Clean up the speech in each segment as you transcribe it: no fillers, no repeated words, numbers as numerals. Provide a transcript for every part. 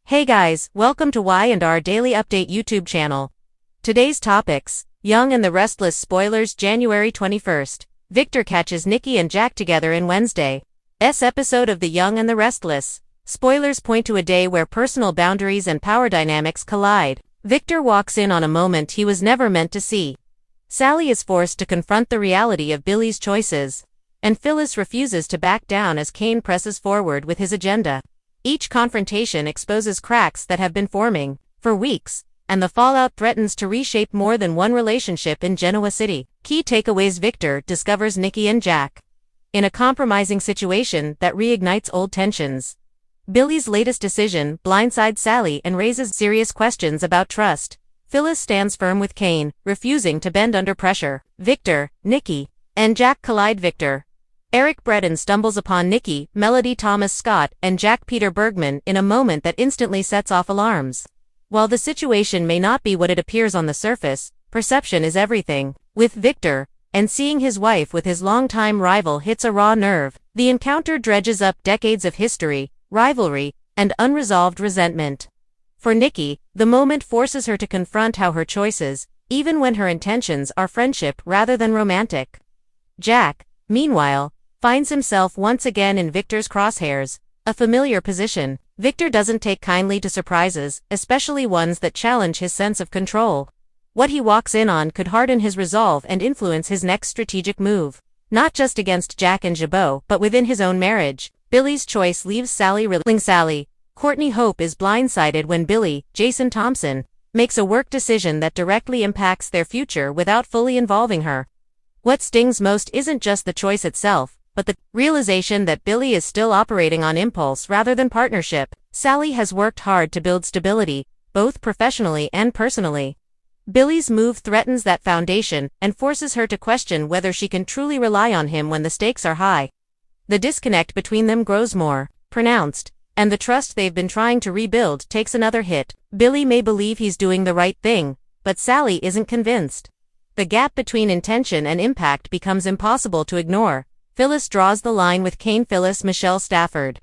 Hey guys, welcome to Y&R Daily Update YouTube channel. Today's topics: Young and the Restless spoilers. January 21st. Victor catches Nikki and Jack together in Wednesday's episode of The Young and the Restless. Spoilers point to a day where personal boundaries and power dynamics collide. Victor walks in on a moment he was never meant to see. Sally is forced to confront the reality of Billy's choices, and Phyllis refuses to back down as Kane presses forward with his agenda. Each confrontation exposes cracks that have been forming for weeks, and the fallout threatens to reshape more than one relationship in Genoa City. Key takeaways: Victor discovers Nikki and Jack in a compromising situation that reignites old tensions. Billy's latest decision blindsides Sally and raises serious questions about trust. Phyllis stands firm with Kane, refusing to bend under pressure. Victor, Nikki, and Jack collide. Victor Eric Breton stumbles upon Nikki, Melody Thomas Scott, and Jack Peter Bergman in a moment that instantly sets off alarms. While the situation may not be what it appears on the surface, perception is everything. With Victor, and seeing his wife with his longtime rival hits a raw nerve. The encounter dredges up decades of history, rivalry, and unresolved resentment. For Nikki, the moment forces her to confront her choices, even when her intentions are friendship rather than romantic. Jack, meanwhile, finds himself once again in Victor's crosshairs, a familiar position. Victor doesn't take kindly to surprises, especially ones that challenge his sense of control. What he walks in on could harden his resolve and influence his next strategic move, not just against Jack and Jabot, but within his own marriage. Billy's choice leaves Sally reeling. Courtney Hope is blindsided when Billy, Jason Thompson, makes a work decision that directly impacts their future without fully involving her. What stings most isn't just the choice itself, but the realization that Billy is still operating on impulse rather than partnership. Sally has worked hard to build stability, both professionally and personally. Billy's move threatens that foundation and forces her to question whether she can truly rely on him when the stakes are high. The disconnect between them grows more pronounced, and the trust they've been trying to rebuild takes another hit. Billy may believe he's doing the right thing, but Sally isn't convinced. The gap between intention and impact becomes impossible to ignore. Phyllis draws the line with Kane. Phyllis Michelle Stafford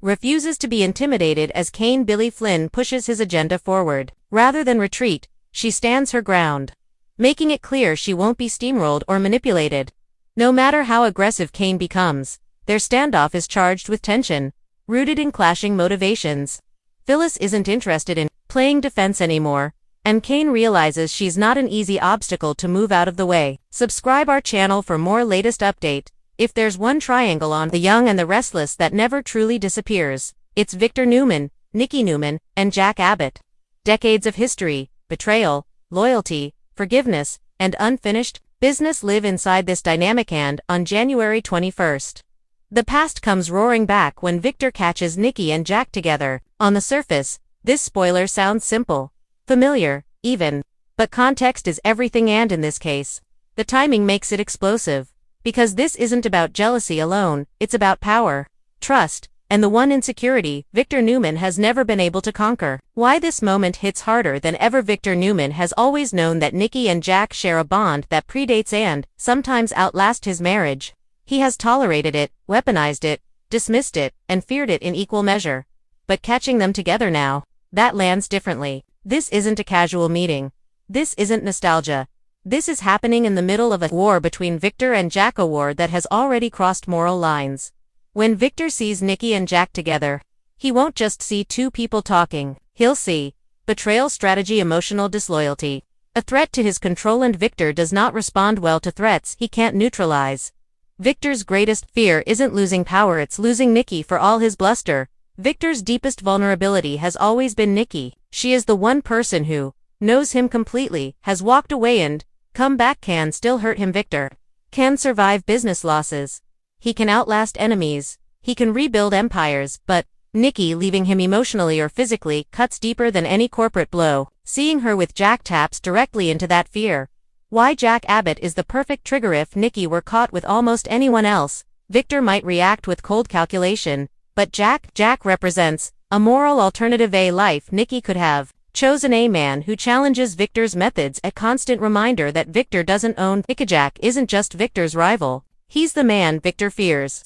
refuses to be intimidated as Kane Billy Flynn pushes his agenda forward. Rather than retreat, she stands her ground, making it clear she won't be steamrolled or manipulated. No matter how aggressive Kane becomes, their standoff is charged with tension, rooted in clashing motivations. Phyllis isn't interested in playing defense anymore, and Kane realizes she's not an easy obstacle to move out of the way. Subscribe our channel for more latest update. If there's one triangle on The Young and the Restless that never truly disappears, it's Victor Newman, Nikki Newman, and Jack Abbott. Decades of history, betrayal, loyalty, forgiveness, and unfinished business live inside this dynamic. And on January 21st, the past comes roaring back when Victor catches Nikki and Jack together. On the surface, this spoiler sounds simple, familiar, even, but context is everything, and in this case, the timing makes it explosive. Because this isn't about jealousy alone, it's about power, trust, and the one insecurity Victor Newman has never been able to conquer. Why this moment hits harder than ever: Victor Newman has always known that Nikki and Jack share a bond that predates and sometimes outlasts his marriage. He has tolerated it, weaponized it, dismissed it, and feared it in equal measure. But catching them together now, that lands differently. This isn't a casual meeting. This isn't nostalgia. This is happening in the middle of a war between Victor and Jack, a war that has already crossed moral lines. When Victor sees Nikki and Jack together, he won't just see two people talking. He'll see betrayal, strategy, emotional disloyalty, a threat to his control, and Victor does not respond well to threats he can't neutralize. Victor's greatest fear isn't losing power, it's losing Nikki. For all his bluster, Victor's deepest vulnerability has always been Nikki. She is the one person who knows him completely, has walked away and come back. Can still hurt him. Victor can survive business losses. He can outlast enemies. He can rebuild empires, but Nikki, leaving him emotionally or physically, cuts deeper than any corporate blow. Seeing her with Jack taps directly into that fear. Why Jack Abbott is the perfect trigger. If Nikki were caught with almost anyone else, Victor might react with cold calculation, but Jack represents a moral alternative, a life Nikki could have chosen, a man who challenges Victor's methods, a constant reminder that Victor doesn't own. Jack isn't just Victor's rival, he's the man Victor fears.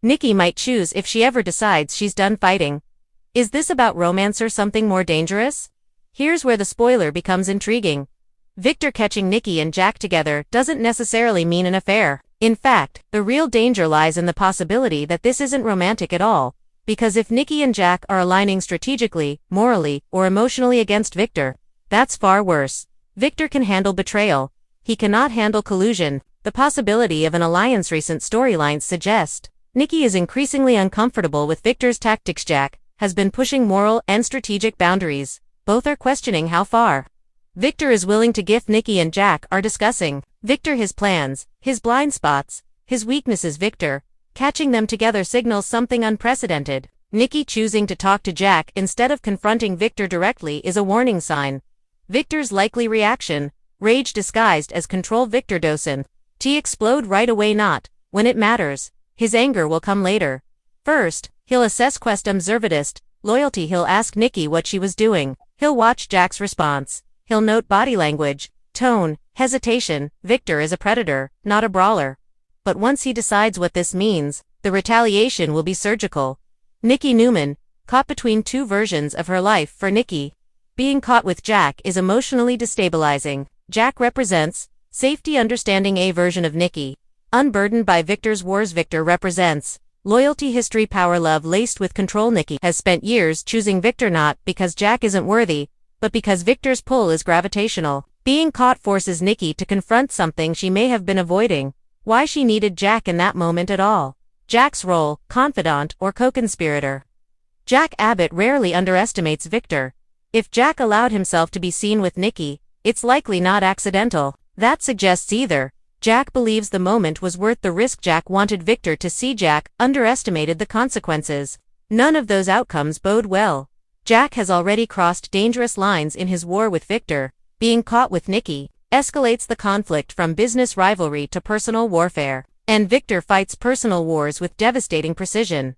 Nikki might choose if she ever decides she's done fighting. Is this about romance or something more dangerous? Here's where the spoiler becomes intriguing. Victor catching Nikki and Jack together doesn't necessarily mean an affair. In fact, the real danger lies in the possibility that this isn't romantic at all, because if Nikki and Jack are aligning strategically, morally, or emotionally against Victor, that's far worse. Victor can handle betrayal. He cannot handle collusion. The possibility of an alliance. Recent storylines suggest Nikki is increasingly uncomfortable with Victor's tactics. Jack has been pushing moral and strategic boundaries. Both are questioning how far Victor is willing to give. Nikki and Jack are discussing Victor, his plans, his blind spots, his weaknesses. Victor catching them together signals something unprecedented. Nikki choosing to talk to Jack instead of confronting Victor directly is a warning sign. Victor's likely reaction: rage disguised as control. Victor doesn't explode right away, not when it matters. His anger will come later. First, he'll assess observatist loyalty. He'll ask Nikki what she was doing. He'll watch Jack's response. He'll note body language, tone, hesitation. Victor is a predator, not a brawler. But once he decides what this means, the retaliation will be surgical. Nikki Newman, caught between two versions of her life. For Nikki, being caught with Jack is emotionally destabilizing. Jack represents safety, understanding. A version of Nikki, unburdened by Victor's wars. Victor represents loyalty, history, power, love laced with control. Nikki has spent years choosing Victor not because Jack isn't worthy, but because Victor's pull is gravitational. Being caught forces Nikki to confront something she may have been avoiding: why she needed Jack in that moment at all. Jack's role: confidant or co-conspirator. Jack Abbott rarely underestimates Victor. If Jack allowed himself to be seen with Nikki, it's likely not accidental. That suggests either Jack believes the moment was worth the risk. Jack wanted Victor to see. Jack underestimated the consequences. None of those outcomes bode well. Jack has already crossed dangerous lines in his war with Victor. Being caught with Nikki escalates the conflict from business rivalry to personal warfare, and Victor fights personal wars with devastating precision.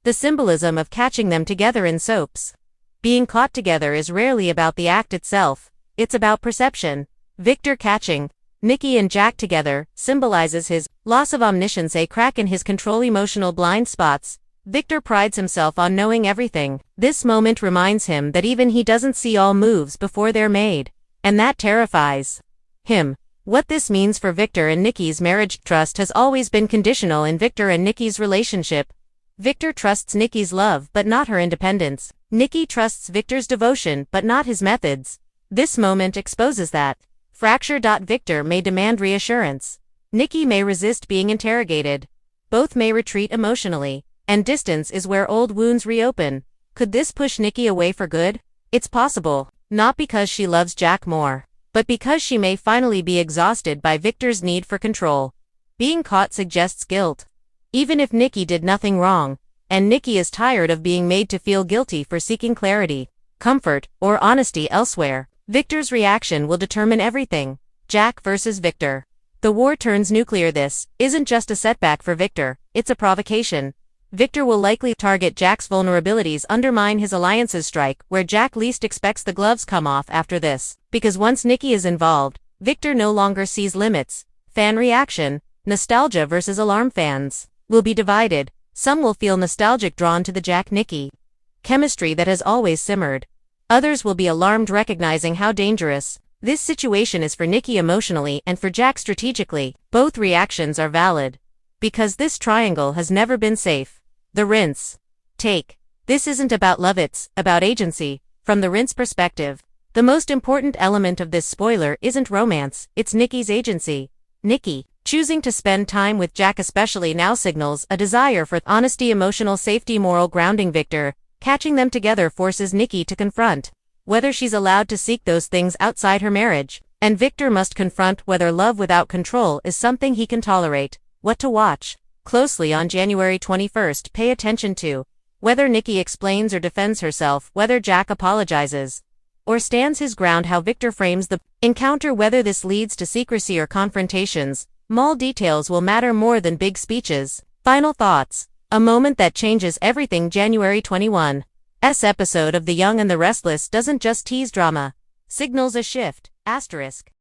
The symbolism of catching them together in soaps. Being caught together is rarely about the act itself, it's about perception. Victor catching Nikki and Jack together symbolizes his loss of omniscience, a crack in his control, emotional blind spots. Victor prides himself on knowing everything. This moment reminds him that even he doesn't see all moves before they're made, and that terrifies him. What this means for Victor and Nikki's marriage: trust has always been conditional in Victor and Nikki's relationship. Victor trusts Nikki's love but not her independence. Nikki trusts Victor's devotion but not his methods. This moment exposes that fracture. Victor may demand reassurance. Nikki may resist being interrogated. Both may retreat emotionally, and distance is where old wounds reopen. Could this push Nikki away for good? It's possible, not because she loves Jack more, but because she may finally be exhausted by Victor's need for control. Being caught suggests guilt. Even if Nikki did nothing wrong, and Nikki is tired of being made to feel guilty for seeking clarity, comfort, or honesty elsewhere, Victor's reaction will determine everything. Jack versus Victor. The war turns nuclear. This isn't just a setback for Victor, it's a provocation. Victor will likely target Jack's vulnerabilities, undermine his alliances, strike where Jack least expects. The gloves come off after this, because once Nikki is involved, Victor no longer sees limits. Fan reaction: nostalgia versus alarm. Fans will be divided. Some will feel nostalgic, drawn to the Jack-Nikki chemistry that has always simmered. Others will be alarmed, recognizing how dangerous this situation is for Nikki emotionally and for Jack strategically. Both reactions are valid, because this triangle has never been safe. The rinse. Take. This isn't about love, it's about agency. From the rinse perspective, the most important element of this spoiler isn't romance, it's Nikki's agency. Nikki choosing to spend time with Jack, especially now, signals a desire for honesty, emotional safety, moral grounding. Victor catching them together forces Nikki to confront whether she's allowed to seek those things outside her marriage, and Victor must confront whether love without control is something he can tolerate. What to watch closely on January 21st. Pay attention to whether Nikki explains or defends herself, whether Jack apologizes or stands his ground, how Victor frames the encounter, whether this leads to secrecy or confrontations. Small details will matter more than big speeches. Final thoughts. A moment that changes everything. January 21's episode of The Young and the Restless doesn't just tease drama, signals a shift. Asterisk.